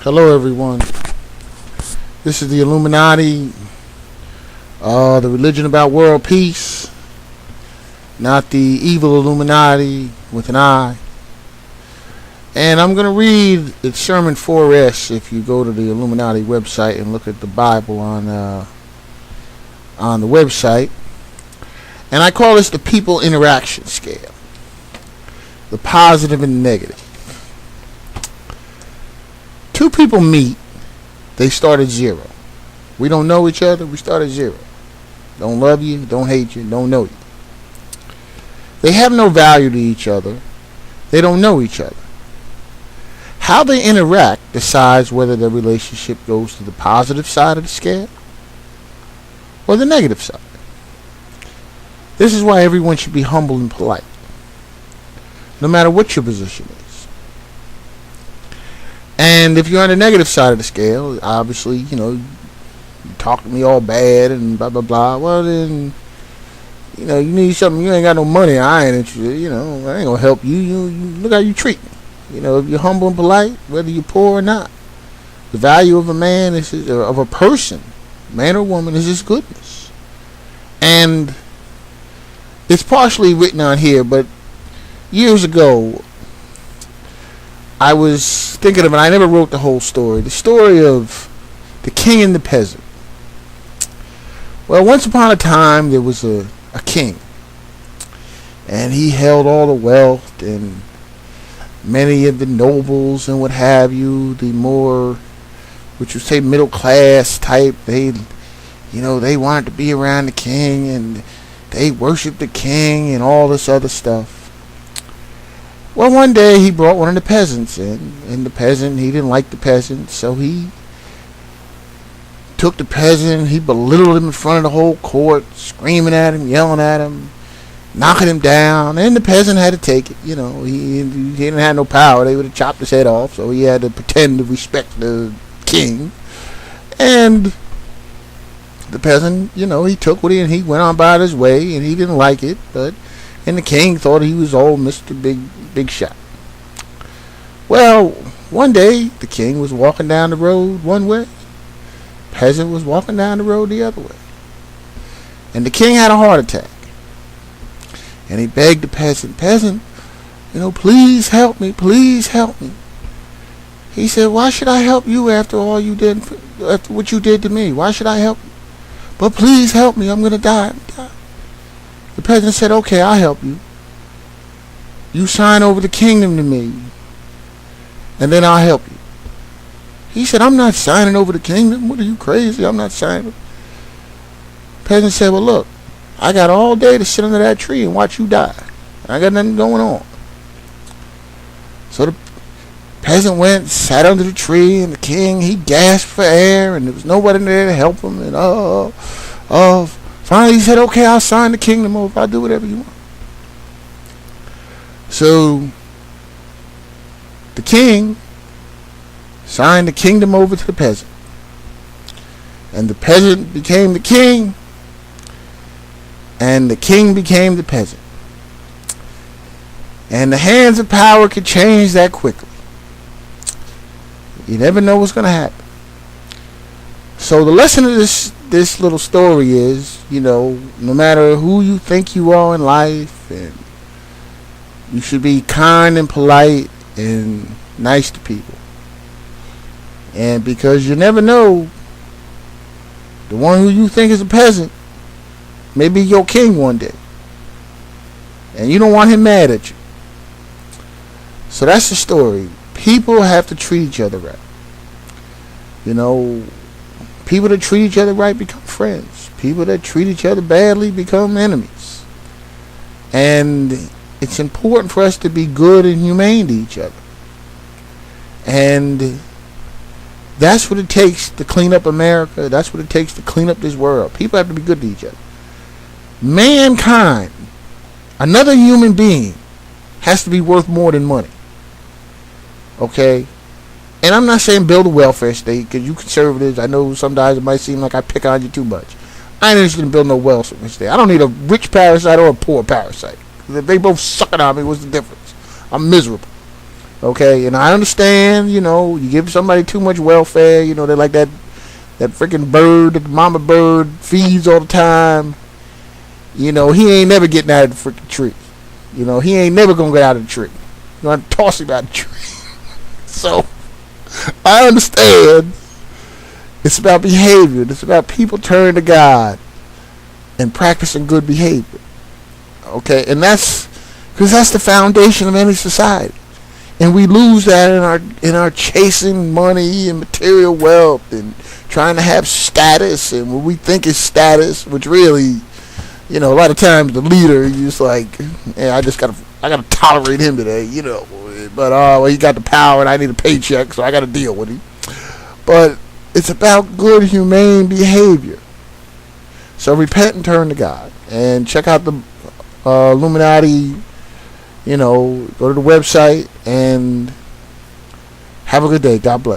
Hello, everyone. This is the Illuminati, the religion about world peace, not the evil Illuminati with an I. And I'm going to read it's Sermon 4S if you go to the Illuminati website and look at the Bible on the website. And I call this the people interaction scale, the positive and negative. Two people meet, they start at zero. We don't know each other, we start at zero. Don't love you, don't hate you, don't know you. They have no value to each other. They don't know each other. How they interact decides whether their relationship goes to the positive side of the scale or the negative side. This is why everyone should be humble and polite, no matter what your position is. And if you're on the negative side of the scale, obviously, you talk to me all bad and blah, blah, blah. Well, then, you need something. You ain't got no money. I ain't interested. I ain't going to help you. You look how you treat me. If you're humble and polite, whether you're poor or not, the value of a man of a person, man or woman, is his goodness. And it's partially written on here, but years ago, I was thinking of it. I never wrote the whole story. The story of the king and the peasant. Well, once upon a time, there was a king. And he held all the wealth and many of the nobles and what have you, the more, which would say middle class type, they wanted to be around the king and they worshiped the king and all this other stuff. Well, one day he brought one of the peasants in, and the peasant, he didn't like the peasant, so he took the peasant, he belittled him in front of the whole court, screaming at him, yelling at him, knocking him down, and the peasant had to take it. He didn't have no power. They would have chopped his head off, so he had to pretend to respect the king. And the peasant, he took what he went on about his way, and he didn't like it, and the king thought he was old Mr. Big Shot. Well, one day, the king was walking down the road one way, peasant was walking down the road the other way. And the king had a heart attack. And he begged the peasant, please help me, please help me. He said, why should I help you after all you did, after what you did to me? Why should I help you? But please help me, I'm going to die. The peasant said, okay, I'll help you. You sign over the kingdom to me, and then I'll help you. He said, I'm not signing over the kingdom. What are you, crazy? I'm not signing. The peasant said, well, look, I got all day to sit under that tree and watch you die. I got nothing going on. So the peasant went, sat under the tree, and the king, he gasped for air, and there was nobody there to help him. And finally he said, okay, I'll sign the kingdom over. I'll do whatever you want. So the king signed the kingdom over to the peasant. And the peasant became the king. And the king became the peasant. And the hands of power could change that quickly. You never know what's going to happen. So the lesson of this little story is, no matter who you think you are in life, and you should be kind and polite and nice to people. And because you never know, the one who you think is a peasant may be your king one day. And you don't want him mad at you. So that's the story. People have to treat each other right. People that treat each other right become friends. People that treat each other badly become enemies. And it's important for us to be good and humane to each other. And that's what it takes to clean up America. That's what it takes to clean up this world. People have to be good to each other. Mankind, another human being, has to be worth more than money. Okay? And I'm not saying build a welfare state, because you conservatives, I know sometimes it might seem like I pick on you too much. I ain't interested in building no welfare state. I don't need a rich parasite or a poor parasite. If they both sucking on me, what's the difference? I'm miserable. Okay, and I understand, you give somebody too much welfare, they're like that freaking bird that the mama bird feeds all the time. He ain't never getting out of the freaking tree. He ain't never gonna get out of the tree. You're gonna toss him out of the tree. So I understand. It's about behavior. It's about people turning to God and practicing good behavior. Okay, and that's because that's the foundation of any society. And we lose that in our chasing money and material wealth and trying to have status and what we think is status, which really, a lot of times the leader, you just like, I gotta tolerate him today, But well, he got the power and I need a paycheck, so I gotta deal with him. But it's about good, humane behavior. So repent and turn to God, and check out the Illuminati. Go to the website and have a good day. God bless.